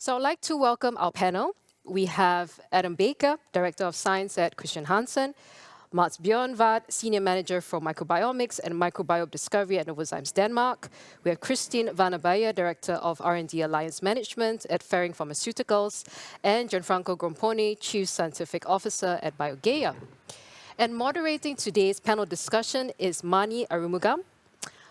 So I'd like to welcome our panel. We have Adam Baker, Director of Science at Christian Hansen, Mats Bjørnvad, Senior Manager for Microbiomics and Microbiome Discovery at Novozymes Denmark. We have Christine Vanabaya, Director of R&D Alliance Management at Ferring Pharmaceuticals, and Gianfranco Gromponi, Chief Scientific Officer at BioGaia. And moderating today's panel discussion is Mani Arumugam.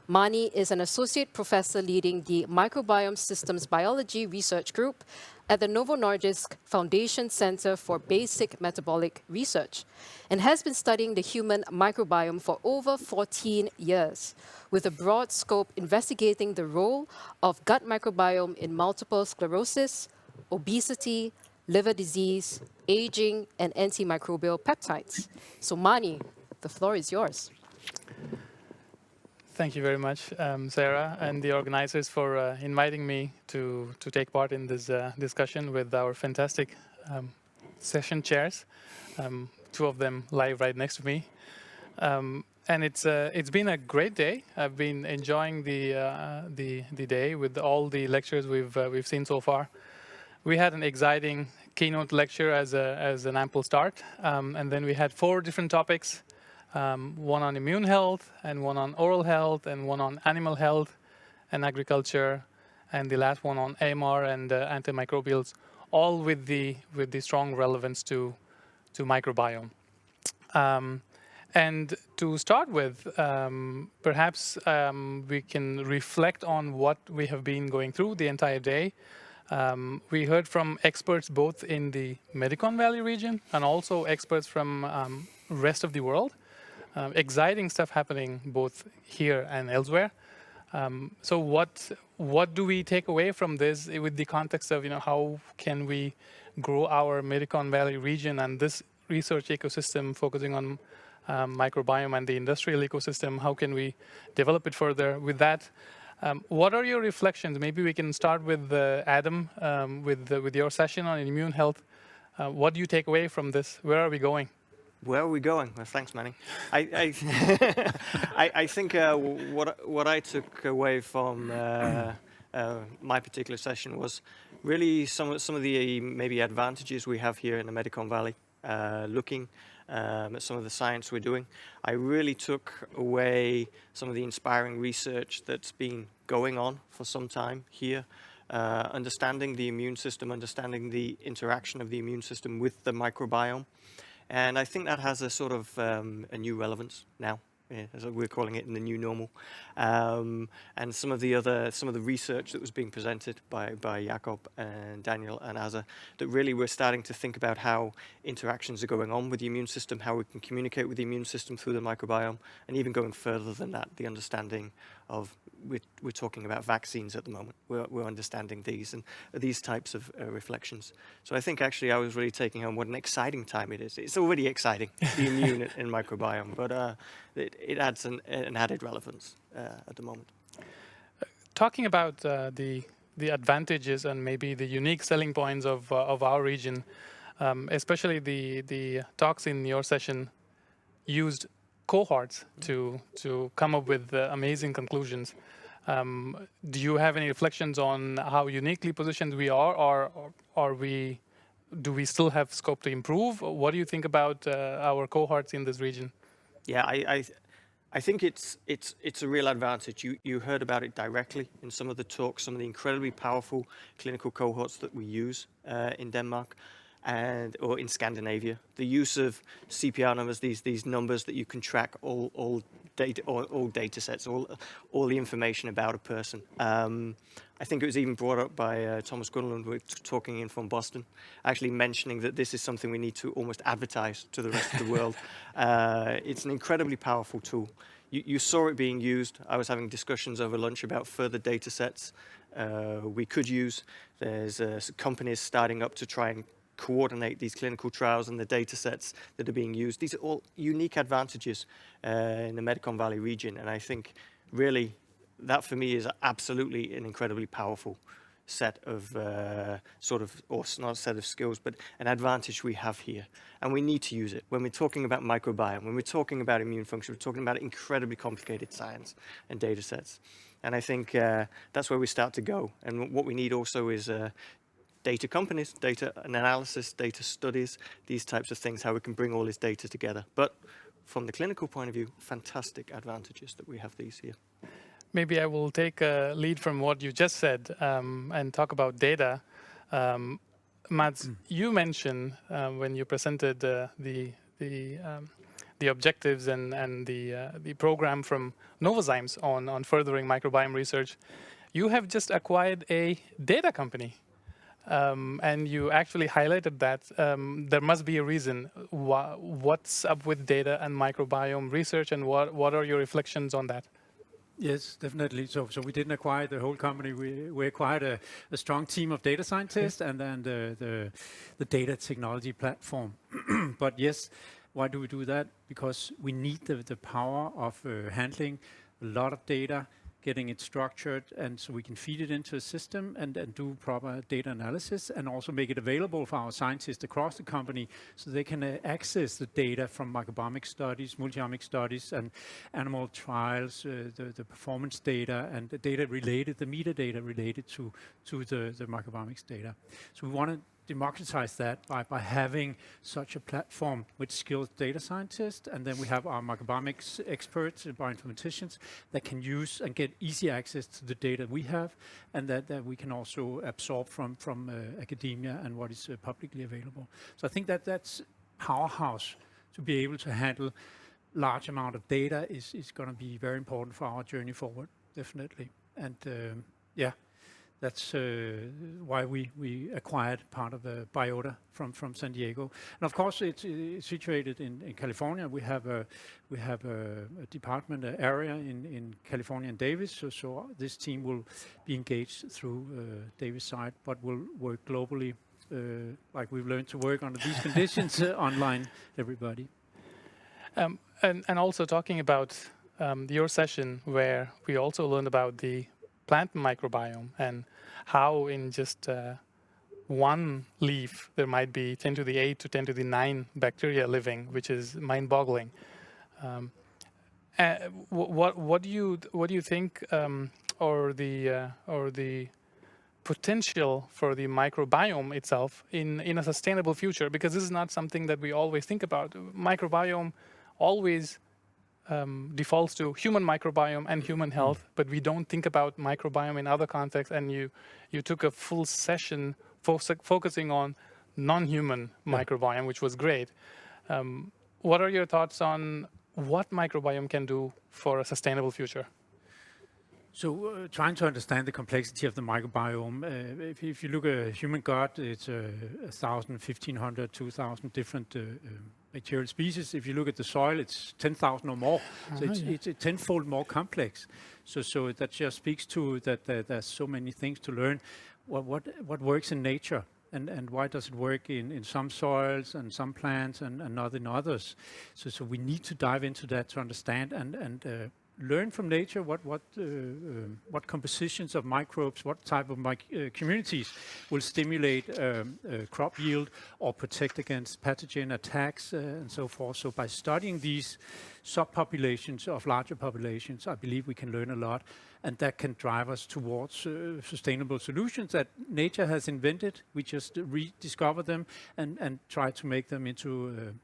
Mani is an associate professor leading the Microbiome Systems Biology Research Group at the Novo Nordisk Foundation Center for Basic Metabolic Research and has been studying the human microbiome for over 14 years, with a broad scope investigating the role of gut microbiome in multiple sclerosis, obesity, liver disease, aging, and antimicrobial peptides. So Mani, the floor is yours. Thank you very much, Sarah, and the organizers for inviting me to take part in this discussion with our fantastic session chairs, two of them live right next to me. And it's been a great day. I've been enjoying the day with all the lectures we've seen so far. We had an exciting keynote lecture as an ample start, and then we had 4 different topics. One on immune health, and one on oral health, and one on animal health and agriculture, and the last one on AMR and antimicrobials, all with the strong relevance to microbiome. And to start with, perhaps we can reflect on what we have been going through the entire day. We heard from experts both in the Medicon Valley region and also experts from rest of the world. Exciting stuff happening both here and elsewhere. So what do we take away from this with the context of how can we grow our Medicon Valley region and this research ecosystem focusing on microbiome and the industrial ecosystem? How can we develop it further with that? What are your reflections? Maybe we can start with Adam with your session on immune health. What do you take away from this? Where are we going? Where are we going? Well, thanks, Manny. I think what I took away from my particular session was really some of the maybe advantages we have here in the Medicon Valley. Looking at some of the science we're doing, I really took away some of the inspiring research that's been going on for some time here. Understanding the immune system, understanding the interaction of the immune system with the microbiome. And I think that has a sort of a new relevance now, as we're calling it in the new normal. And some of the research that was being presented by Jakob and Daniel and Asa, that really we're starting to think about how interactions are going on with the immune system, how we can communicate with the immune system through the microbiome, and even going further than that, the understanding of, we're talking about vaccines at the moment. We're understanding these and these types of reflections. So I think actually I was really taking home what an exciting time it is. It's already exciting, the immune and microbiome, but it adds an added relevance at the moment. Talking about the advantages and maybe the unique selling points of our region, especially the talks in your session used cohorts to come up with amazing conclusions. Do you have any reflections on how uniquely positioned we are, or do we still have scope to improve? What do you think about our cohorts in this region? Yeah, I think it's a real advantage. You heard about it directly in some of the talks, some of the incredibly powerful clinical cohorts that we use in Denmark or in Scandinavia. The use of CPR numbers, these numbers that you can track all data sets, all the information about a person. I think it was even brought up by Thomas Gunlund, talking in from Boston, actually mentioning that this is something we need to almost advertise to the rest of the world. It's an incredibly powerful tool. You saw it being used. I was having discussions over lunch about further data sets we could use. There's companies starting up to try and coordinate these clinical trials and the data sets that are being used. These are all unique advantages in the Medicon Valley region, and I think really that for me is absolutely an incredibly powerful set of or not a set of skills, but an advantage we have here, and we need to use it. When we're talking about microbiome, when we're talking about immune function, we're talking about incredibly complicated science and data sets, and I think that's where we start to go. And what we need also is data companies, data analysis, data studies, these types of things, how we can bring all this data together. But from the clinical point of view, fantastic advantages that we have these here. Maybe I will take a lead from what you just said and talk about data. Mads, you mentioned when you presented the objectives and the program from Novozymes on furthering microbiome research, you have just acquired a data company. And you actually highlighted that there must be a reason. What's up with data and microbiome research, and what are your reflections on that? Yes, definitely. So we didn't acquire the whole company. We acquired a strong team of data scientists and then the data technology platform. But yes, why do we do that? Because we need the power of handling a lot of data, getting it structured, and so we can feed it into a system and do proper data analysis, and also make it available for our scientists across the company so they can access the data from microbiomic studies, multi-omic studies, and animal trials, the performance data, and the data related, the metadata related to the microbiomics data. So we want to democratize that by having such a platform with skilled data scientists, and then we have our microbiomics experts, bioinformaticians, that can use and get easy access to the data we have, and that we can also absorb from academia and what is publicly available. So I think that's powerhouse to be able to handle large amount of data is going to be very important for our journey forward, definitely. And yeah. That's why we acquired part of Biota from San Diego, and of course it's situated in California. We have a department area in California and Davis, so this team will be engaged through Davis side, but will work globally, like we've learned to work under these conditions online. Everybody, and also talking about your session, where we also learned about the plant microbiome and how in just one leaf there might be 10 to the 8 to 10 to the 9 bacteria living, which is mind-boggling. What do you think, or the potential for the microbiome itself in a sustainable future? Because this is not something that we always think about. Microbiome always defaults to human microbiome and human health, but we don't think about microbiome in other contexts. And you took a full session focusing on non-human microbiome, which was great. What are your thoughts on what microbiome can do for a sustainable future? So trying to understand the complexity of the microbiome, if you look at a human gut, it's 1,000, 1,500, 2,000 different bacterial species. If you look at the soil, it's 10,000 or more. So it's a tenfold more complex. So that just speaks to that there's so many things to learn. What works in nature, and why does it work in some soils and some plants and not in others? So we need to dive into that to understand and learn from nature what compositions of microbes, what type of communities will stimulate crop yield or protect against pathogen attacks and so forth. So by studying these subpopulations of larger populations, I believe we can learn a lot, and that can drive us towards sustainable solutions that nature has invented. We just rediscover them and try to make them into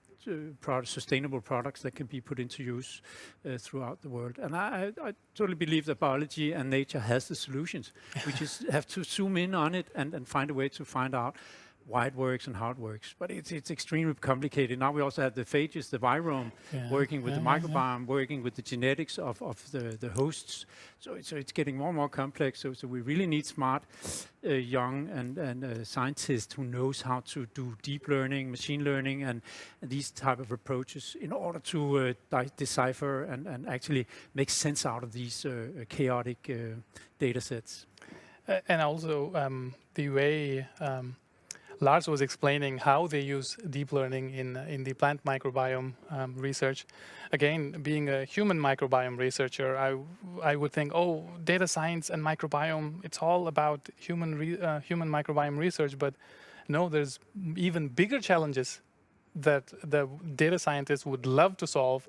sustainable products that can be put into use throughout the world. And I totally believe that biology and nature has the solutions. We just have to zoom in on it and find a way to find out why it works and how it works. But it's extremely complicated. Now we also have the phages, the virome, working with the microbiome, working with the genetics of the hosts. So it's getting more and more complex. So we really need smart, young and scientists who knows how to do deep learning, machine learning, and these type of approaches in order to decipher and actually make sense out of these chaotic data sets. And also the way Lars was explaining how they use deep learning in the plant microbiome research. Again, being a human microbiome researcher, I would think, oh, data science and microbiome, it's all about human microbiome research. But no, there's even bigger challenges that the data scientists would love to solve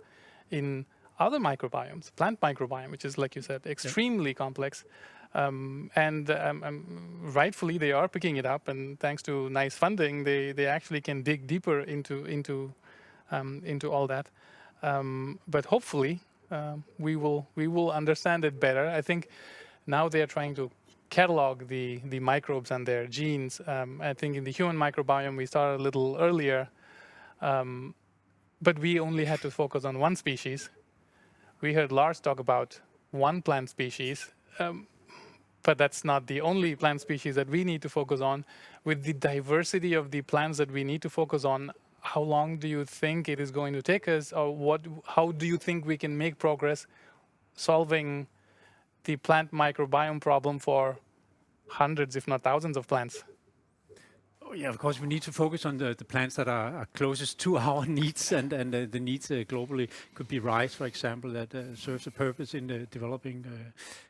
in other microbiomes, plant microbiome, which is, like you said, extremely complex. Rightfully, they are picking it up, and thanks to nice funding, they actually can dig deeper into all that. But hopefully, we will understand it better. I think now they are trying to catalog the microbes and their genes. I think in the human microbiome we started a little earlier, but we only had to focus on one species. We heard Lars talk about one plant species, but that's not the only plant species that we need to focus on. With the diversity of the plants that we need to focus on, how long do you think it is going to take us, or how do you think we can make progress solving the plant microbiome problem for hundreds, if not thousands, of plants? Oh, yeah, of course, we need to focus on the plants that are closest to our needs, and the needs globally could be rice, for example, that serves a purpose in the developing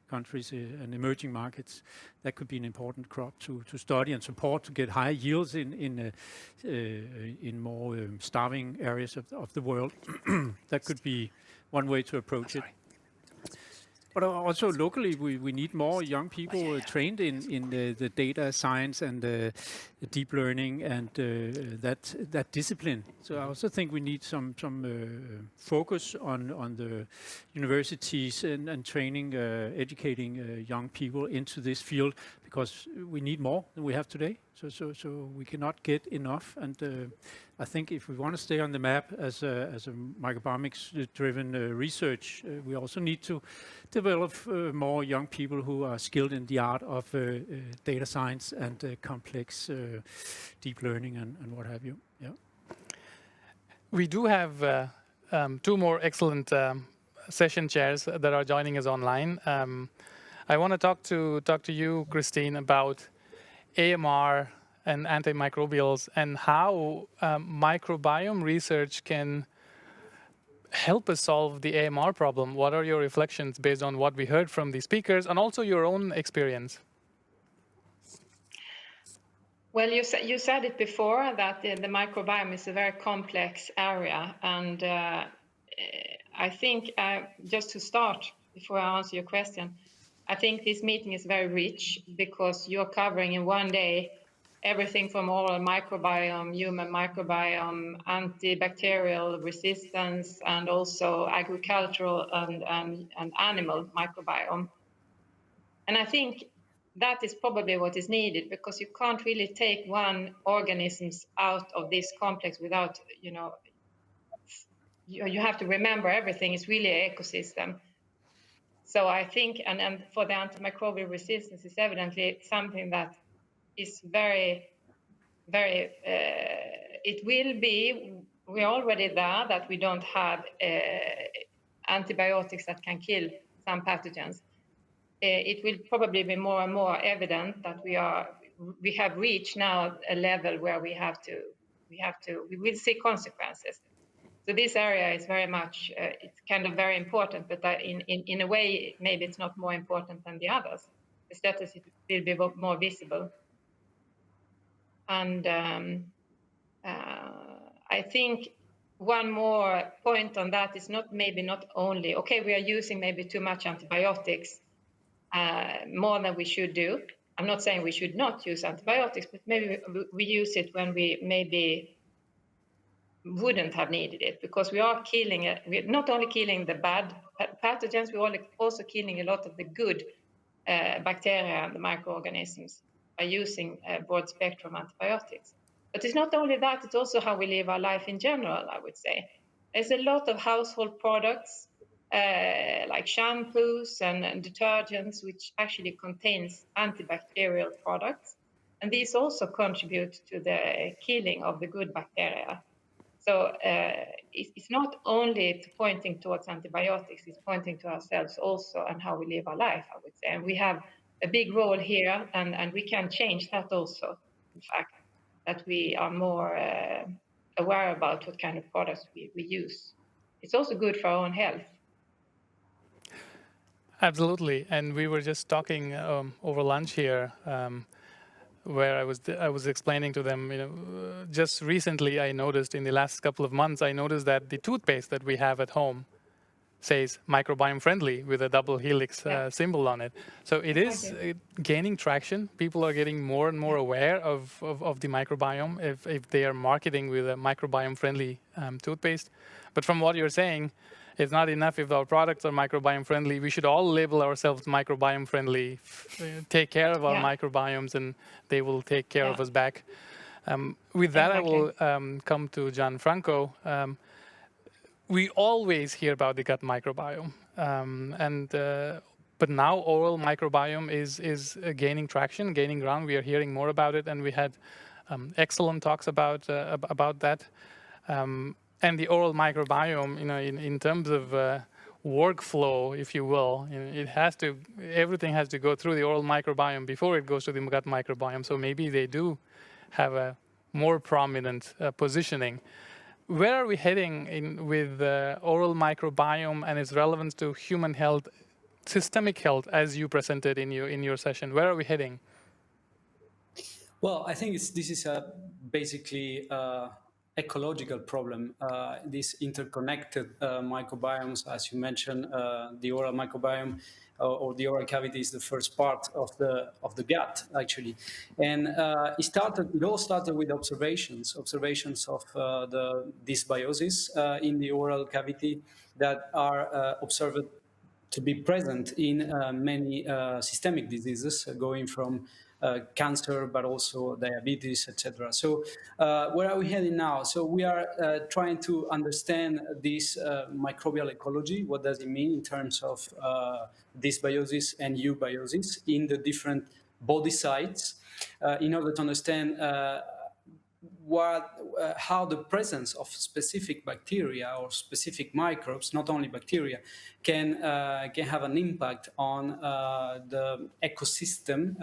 countries and emerging markets. That could be an important crop to study and support to get higher yields in more starving areas of the world. That could be one way to approach it. But also locally, we need more young people trained in the data science and the deep learning and that discipline. So I also think we need some focus on the universities and training, educating young people into this field, because we need more than we have today. So we cannot get enough. And I think if we want to stay on the map as a microbiomics-driven research, we also need to develop more young people who are skilled in the art of data science and complex deep learning and what have you. Yeah. We do have two more excellent session chairs that are joining us online. I want to talk to you, Christine, about AMR and antimicrobials and how microbiome research can help us solve the AMR problem. What are your reflections based on what we heard from the speakers and also your own experience? Well, you said it before that the microbiome is a very complex area, and I think just to start, before I answer your question, I think this meeting is very rich because you're covering in one day everything from oral microbiome, human microbiome, antibacterial resistance, and also agricultural and animal microbiome. And I think that is probably what is needed, because you can't really take one organism out of this complex without, you have to remember everything is really an ecosystem. So I think, and for the antimicrobial resistance is evidently something that is very, very, it will be, we're already there, that we don't have antibiotics that can kill some pathogens. It will probably be more and more evident that we have reached now a level where we will see consequences. So this area is very much, it's kind of very important, but in a way, maybe it's not more important than the others. The status will be more visible. And I think one more point on that is maybe not only, okay, we are using maybe too much antibiotics, more than we should do. I'm not saying we should not use antibiotics, but maybe we use it when we maybe wouldn't have needed it, because we are killing it. We're not only killing the bad pathogens, we're also killing a lot of the good bacteria and the microorganisms by using broad spectrum antibiotics. But it's not only that, it's also how we live our life in general, I would say. There's a lot of household products like shampoos and detergents, which actually contains antibacterial products. And these also contribute to the killing of the good bacteria. So it's not only pointing towards antibiotics, it's pointing to ourselves also and how we live our life, I would say. And we have a big role here, and we can change that also, in fact, that we are more aware about what kind of products we use. It's also good for our own health. Absolutely, and we were just talking over lunch here, where I was explaining to them, just recently I noticed in the last couple of months, I noticed that the toothpaste that we have at home says microbiome friendly with a double helix symbol on it. So it is gaining traction. People are getting more and more aware of the microbiome if they are marketing with a microbiome friendly toothpaste. But from what you're saying, it's not enough if our products are microbiome friendly. We should all label ourselves microbiome friendly, take care of our microbiomes, and they will take care of us back. With that, I will come to Gianfranco. We always hear about the gut microbiome, but now oral microbiome is gaining traction, gaining ground. We are hearing more about it, and we had excellent talks about that. And the oral microbiome, in terms of workflow, if you will, everything has to go through the oral microbiome before it goes to the gut microbiome. So maybe they do have a more prominent positioning. Where are we heading with oral microbiome and its relevance to human health, systemic health, as you presented in your session? Where are we heading? Well, I think this is basically ecological problem. These interconnected microbiomes, as you mentioned, the oral microbiome or the oral cavity is the first part of the gut, actually. And it all started with observations of the dysbiosis in the oral cavity that are observed to be present in many systemic diseases, going from cancer, but also diabetes, etc. So where are we heading now? So we are trying to understand this microbial ecology. What does it mean in terms of dysbiosis and eubiosis in the different body sites, in order to understand how the presence of specific bacteria or specific microbes, not only bacteria, can have an impact on the ecosystem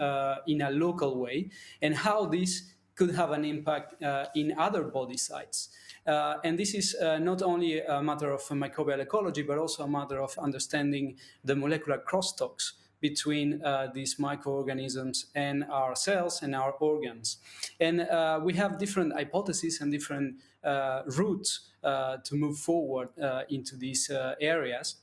in a local way, and how this could have an impact in other body sites. And this is not only a matter of microbial ecology, but also a matter of understanding the molecular crosstalks between these microorganisms and our cells and our organs. And we have different hypotheses and different routes to move forward into these areas.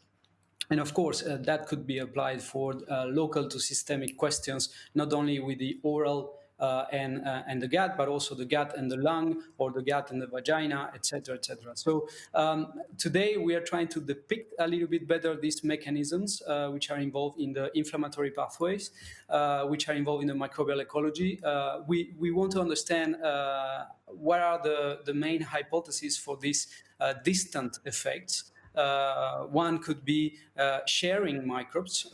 And of course, that could be applied for local to systemic questions, not only with the oral and the gut, but also the gut and the lung, or the gut and the vagina, etc., etc. So today we are trying to depict a little bit better these mechanisms which are involved in the inflammatory pathways, which are involved in the microbial ecology. We want to understand what are the main hypotheses for these distant effects. One could be sharing microbes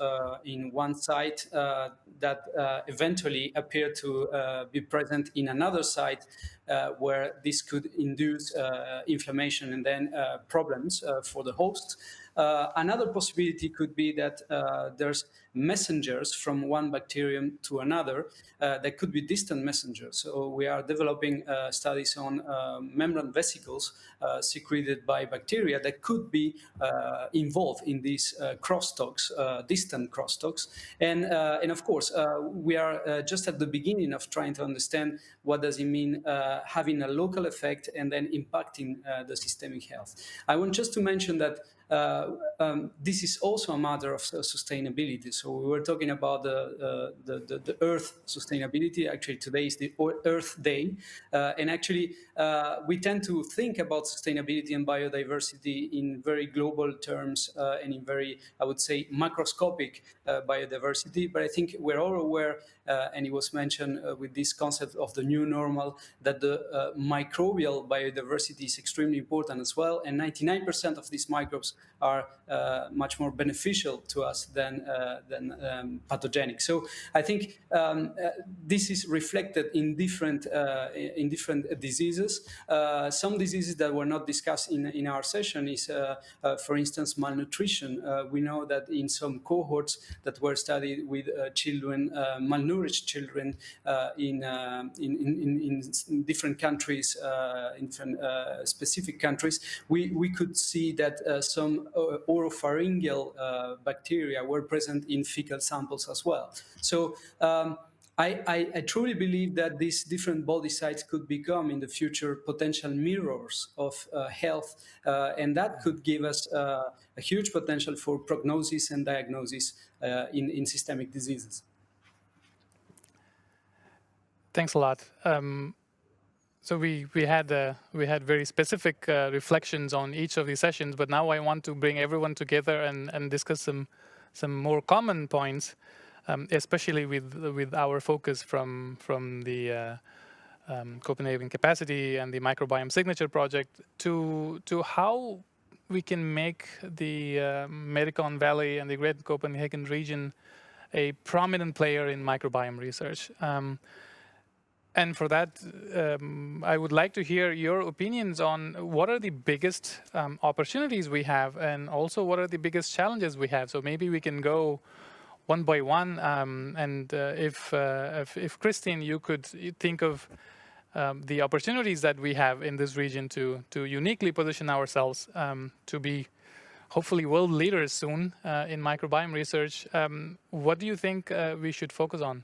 in one site that eventually appear to be present in another site, where this could induce inflammation and then problems for the host. Another possibility could be that there's messengers from one bacterium to another that could be distant messengers. So we are developing studies on membrane vesicles secreted by bacteria that could be involved in these crosstalks, distant crosstalks. And of course, we are just at the beginning of trying to understand what does it mean having a local effect and then impacting the systemic health. I want just to mention that this is also a matter of sustainability. So we were talking about the Earth sustainability. Actually, today is the Earth Day, and actually we tend to think about sustainability and biodiversity in very global terms and in very, I would say, macroscopic biodiversity. But I think we're all aware, and it was mentioned with this concept of the new normal, that the microbial biodiversity is extremely important as well, and 99% of these microbes are much more beneficial to us than pathogenic. So I think this is reflected in different diseases. Some diseases that were not discussed in our session is, for instance, malnutrition. We know that in some cohorts that were studied with children, malnourished children in different countries, in different specific countries, we could see that some oropharyngeal bacteria were present in fecal samples as well. So I truly believe that these different body sites could become in the future potential mirrors of health, and that could give us a huge potential for prognosis and diagnosis in systemic diseases. Thanks a lot. So we had very specific reflections on each of these sessions, but now I want to bring everyone together and discuss some more common points, especially with our focus from the Copenhagen Capacity and the Microbiome Signature Project to how we can make the Medicon Valley and the Greater Copenhagen region a prominent player in microbiome research. And for that, I would like to hear your opinions on what are the biggest opportunities we have, and also what are the biggest challenges we have. So maybe we can go one by one. And if Christine, you could think of the opportunities that we have in this region to uniquely position ourselves to be hopefully world leaders soon in microbiome research. What do you think we should focus on?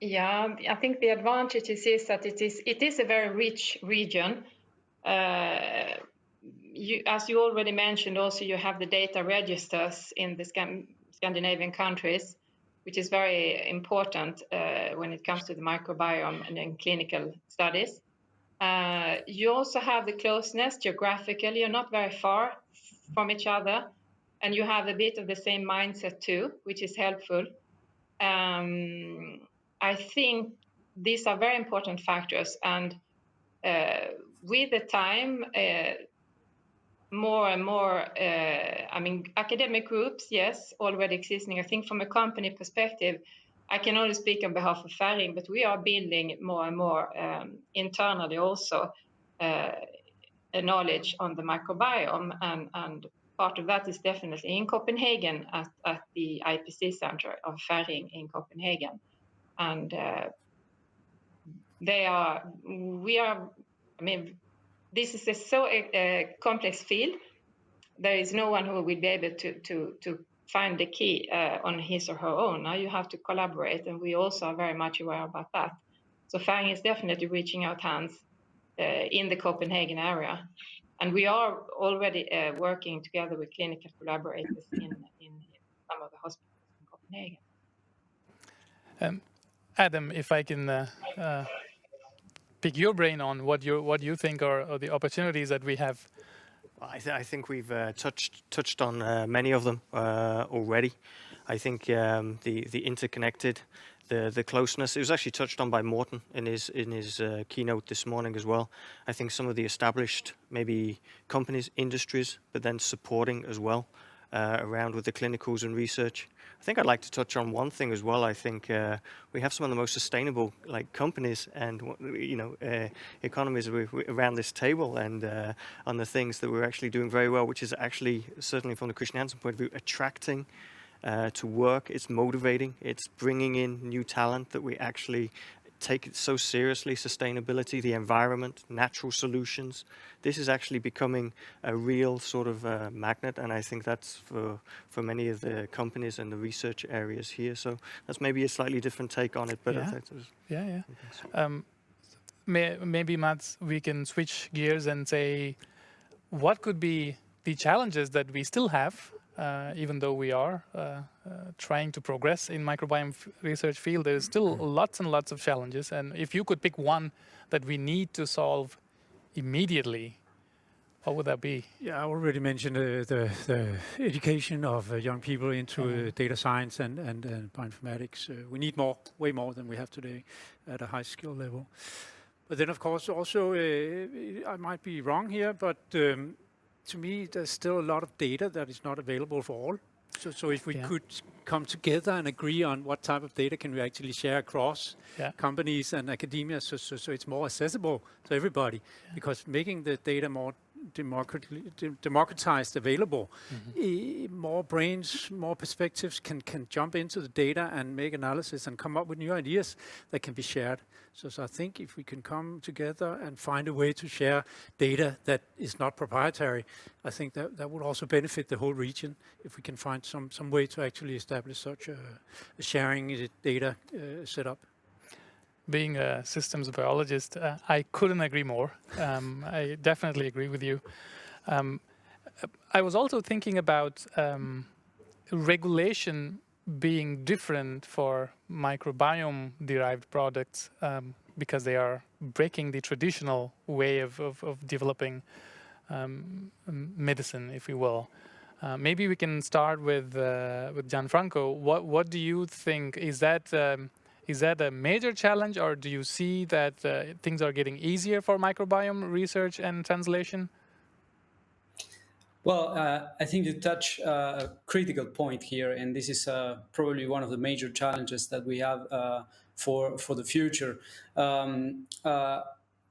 Yeah, I think the advantage is that it is a very rich region. As you already mentioned, also you have the data registers in the Scandinavian countries, which is very important when it comes to the microbiome and in clinical studies. You also have the closeness geographically. You're not very far from each other, and you have a bit of the same mindset too, which is helpful. I think these are very important factors, and with the time, more and more, I mean, academic groups, yes, already existing. I think from a company perspective, I can only speak on behalf of Ferring, but we are building more and more internally also a knowledge on the microbiome, and part of that is definitely in Copenhagen at the IPC Center of Ferring in Copenhagen. And I mean, this is a complex field. There is no one who will be able to find the key on his or her own. Now you have to collaborate, and we also are very much aware about that. So Ferring is definitely reaching out hands in the Copenhagen area. And we are already working together with clinical collaborators in some of the hospitals in Copenhagen. Adam, if I can pick your brain on what you think are the opportunities that we have. I think we've touched on many of them already. I think the interconnected, the closeness. It was actually touched on by Morten in his keynote this morning as well. I think some of the established maybe companies, industries, but then supporting as well around with the clinicals and research. I think I'd like to touch on one thing as well. I think we have some of the most sustainable companies and economies around this table, and on the things that we're actually doing very well, which is actually certainly from the Christian Hansen point of view, attracting to work. It's motivating. It's bringing in new talent that we actually take it so seriously. Sustainability, the environment, natural solutions. This is actually becoming a real sort of magnet, and I think that's for many of the companies and the research areas here. So that's maybe a slightly different take on it. But maybe Mats, we can switch gears and say, what could be the challenges that we still have, even though we are trying to progress in microbiome research field? There's still lots and lots of challenges, and if you could pick one that we need to solve immediately, what would that be? Yeah, I already mentioned the education of young people into data science and bioinformatics. We need way more than we have today at a high skill level. But then, of course, also, I might be wrong here, but to me, there's still a lot of data that is not available for all. So if we could come together and agree on what type of data can we actually share across companies and academia, so it's more accessible to everybody, because making the data more democratized available, more brains, more perspectives can jump into the data and make analysis and come up with new ideas that can be shared. So I think if we can come together and find a way to share data that is not proprietary, I think that would also benefit the whole region if we can find some way to actually establish such a sharing data setup. Being a systems biologist, I couldn't agree more. I definitely agree with you. I was also thinking about regulation being different for microbiome-derived products because they are breaking the traditional way of developing medicine, if you will. Maybe we can start with Gianfranco. What do you think? Is that a major challenge, or do you see that things are getting easier for microbiome research and translation? Well, I think you touch a critical point here, and this is probably one of the major challenges that we have for the future.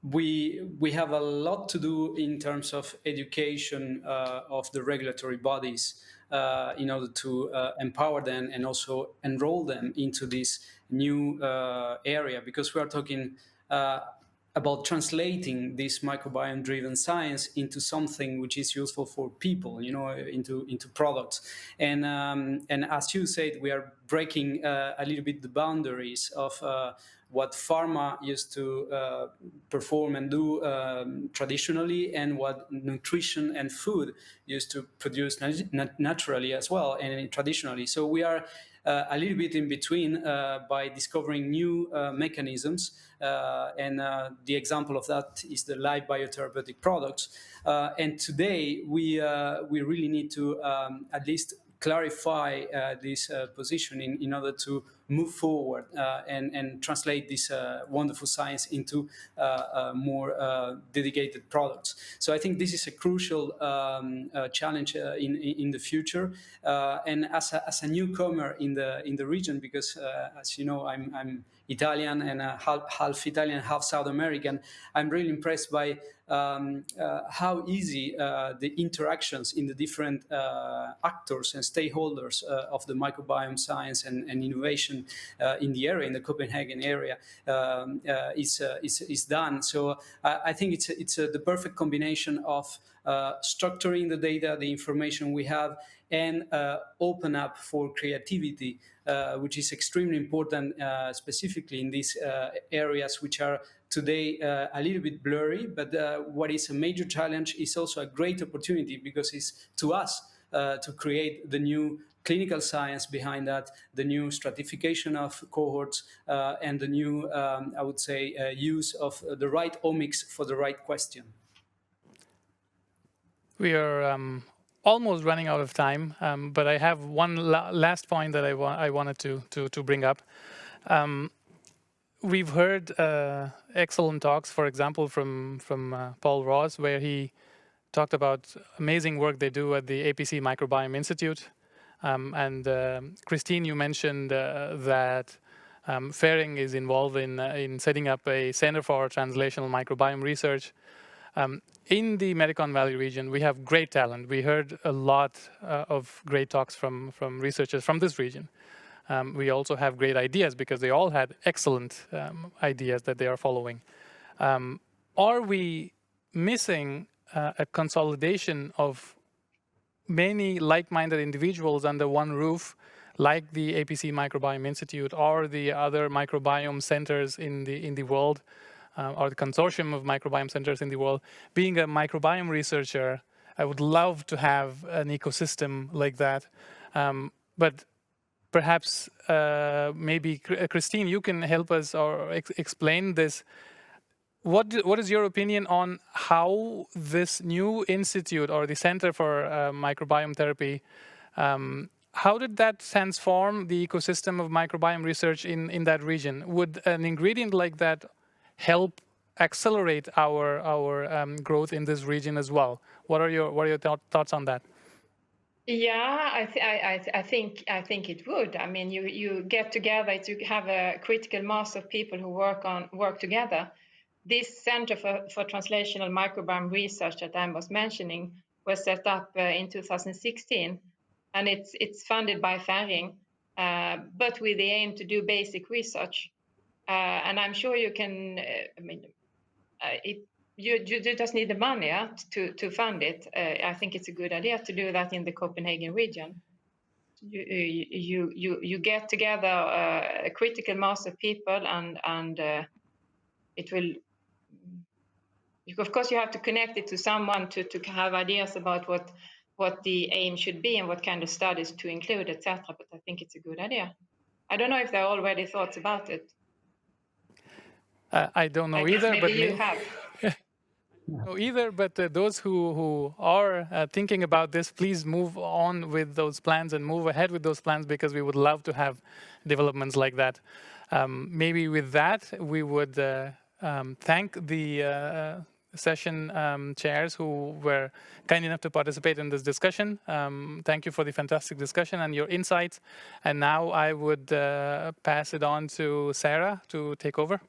We have a lot to do in terms of education of the regulatory bodies in order to empower them and also enroll them into this new area, because we are talking about translating this microbiome-driven science into something which is useful for people, into products. And as you said, we are breaking a little bit the boundaries of what pharma used to perform and do traditionally, and what nutrition and food used to produce naturally as well and traditionally. So we are a little bit in between by discovering new mechanisms, and the example of that is the live biotherapeutic products. And today we really need to at least clarify this position in order to move forward and translate this wonderful science into more dedicated products. So I think this is a crucial challenge in the future. And as a newcomer in the region, because as you know, I'm Italian and half Italian, half South American, I'm really impressed by how easy the interactions in the different actors and stakeholders of the microbiome science and innovation in the area, in the Copenhagen area, is done. So I think it's the perfect combination of structuring the data, the information we have, and open up for creativity, which is extremely important, specifically in these areas which are today a little bit blurry. But what is a major challenge is also a great opportunity, because it's to us to create the new clinical science behind that, the new stratification of cohorts, and the new, I would say, use of the right omics for the right question. We are almost running out of time, but I have one last point that I wanted to bring up. We've heard excellent talks, for example, from Paul Ross, where he talked about amazing work they do at the APC Microbiome Institute. And Christine, you mentioned that Ferring is involved in setting up a Center for Translational Microbiome Research. In the Medicon Valley region, we have great talent. We heard a lot of great talks from researchers from this region. We also have great ideas, because they all had excellent ideas that they are following. Are we missing a consolidation of many like-minded individuals under one roof, like the APC Microbiome Institute or the other microbiome centers in the world, or the consortium of microbiome centers in the world? Being a microbiome researcher, I would love to have an ecosystem like that. But perhaps maybe Christine, you can help us or explain this. What is your opinion on how this new institute or the Center for Microbiome Therapy, how did that transform the ecosystem of microbiome research in that region? Would an ingredient like that help accelerate our growth in this region as well? What are your thoughts on that? Yeah, I think it would. I mean, you get together to have a critical mass of people who work together. this Center for Translational Microbiome Research that I was mentioning was set up in 2016, and it's funded by Ferring, but with the aim to do basic research. And I'm sure you can, you just need the money to fund it. I think it's a good idea to do that in the Copenhagen region. You get together a critical mass of people, and it will. Of course, you have to connect it to someone to have ideas about what the aim should be and what kind of studies to include, etc. But I think it's a good idea. I don't know if there are already thoughts about it. I don't know either, maybe but you have. No, either, but those who are thinking about this, please move on with those plans and move ahead with those plans, because we would love to have developments like that. Maybe with that, we would thank the session chairs who were kind enough to participate in this discussion. Thank you for the fantastic discussion and your insights. And now I would pass it on to Sarah to take over.